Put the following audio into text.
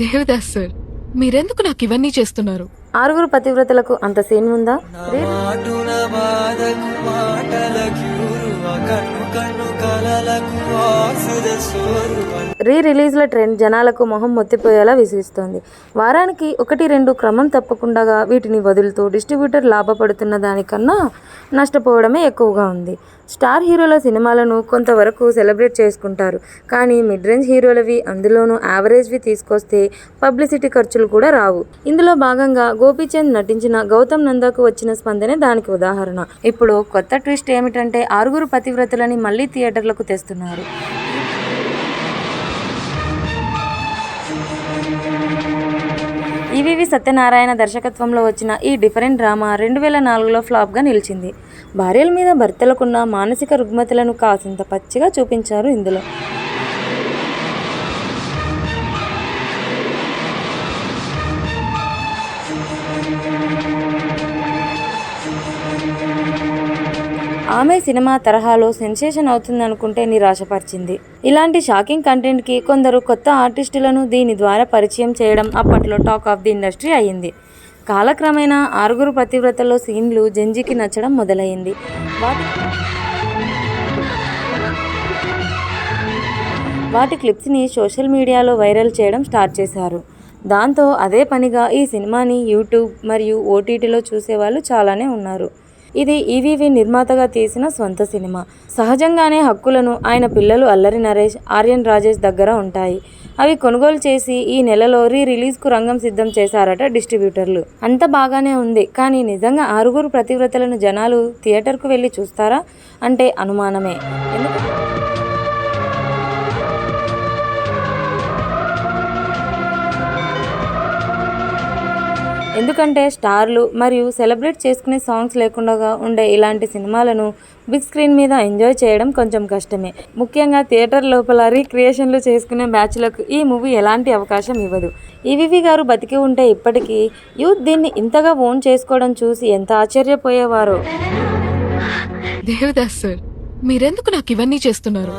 Devdas sir, మీరెందుకు నాకు ఇవన్నీ చేస్తున్నారు? ఆరుగురు పతివ్రతలకు అంత సీన్ ఉందా? రీ రిలీజ్ ల ట్రెండ్ జనాలకు మొహం మొత్తిపోయేలా విసిగిస్తోంది. వారానికి 1-2 క్రమం తప్పకుండా వీటిని వదులుతూ డిస్ట్రిబ్యూటర్ లాభపడుతున్న దానికన్నా నష్టపోవడమే ఎక్కువగా ఉంది. స్టార్ హీరోల సినిమాలను కొంతవరకు సెలబ్రేట్ చేసుకుంటారు, కానీ మిడ్ రేంజ్ హీరోలవి, అందులోనూ యావరేజ్వి తీసుకొస్తే పబ్లిసిటీ ఖర్చులు కూడా రావు. ఇందులో భాగంగా గోపీచంద్ నటించిన గౌతమ్ నందాకు వచ్చిన స్పందనే దానికి ఉదాహరణ. ఇప్పుడు కొత్త ట్విస్ట్ ఏమిటంటే ఆరుగురు పతివ్రతలని మళ్లీ థియేటర్లకు తెస్తున్నారు. ఈవీవి సత్యనారాయణ దర్శకత్వంలో వచ్చిన ఈ డిఫరెంట్ డ్రామా 2004లో ఫ్లాప్గా నిలిచింది. భార్యల మీద భర్తలకున్న మానసిక రుగ్మతలను కాసింత పచ్చిగా చూపించారు ఇందులో. ఆమె సినిమా తరహాలో సెన్సేషన్ అవుతుందనుకుంటే నిరాశపరిచింది. ఇలాంటి షాకింగ్ కంటెంట్కి కొందరు కొత్త ఆర్టిస్టులను దీని ద్వారా పరిచయం చేయడం అప్పట్లో టాక్ ఆఫ్ ది ఇండస్ట్రీ అయ్యింది. కాలక్రమేణా ఆరుగురు పతివ్రతల్లో సీన్లు జంజీకి నచ్చడం మొదలైంది. వాటి క్లిప్స్ని సోషల్ మీడియాలో వైరల్ చేయడం స్టార్ట్ చేశారు. దాంతో అదే పనిగా ఈ సినిమాని యూట్యూబ్ మరియు ఓటీటీలో చూసేవాళ్ళు చాలానే ఉన్నారు. ఇది ఈవీవి నిర్మాతగా తీసిన స్వంత సినిమా. సహజంగానే హక్కులను ఆయన పిల్లలు అల్లరి నరేష్, ఆర్యన్ రాజేష్ దగ్గర ఉంటాయి. అవి కొనుగోలు చేసి ఈ నెలలో రిలీజ్కు రంగం సిద్ధం చేశారట డిస్ట్రిబ్యూటర్లు. అంత బాగానే ఉంది, కానీ నిజంగా ఆరుగురు పతివ్రతలను జనాలు థియేటర్కు వెళ్ళి చూస్తారా అంటే అనుమానమే. ఎందుకంటే స్టార్లు మరియు సెలబ్రేట్ చేసుకునే సాంగ్స్ లేకుండా ఉండే ఇలాంటి సినిమాలను బిగ్ స్క్రీన్ మీద ఎంజాయ్ చేయడం కొంచెం కష్టమే. ముఖ్యంగా థియేటర్ లోపల రీక్రియేషన్లు చేసుకునే బ్యాచ్లకు ఈ మూవీ ఎలాంటి అవకాశం ఇవ్వదు. ఈవీవి గారు బతికి ఉంటే ఇప్పటికీ యూత్ దీన్ని ఇంతగా ఓన్ చేసుకోవడం చూసి ఎంత ఆశ్చర్యపోయేవారో. దేవదాస్ సార్, మీరెందుకు నాకు ఇవన్నీ చేస్తున్నారు?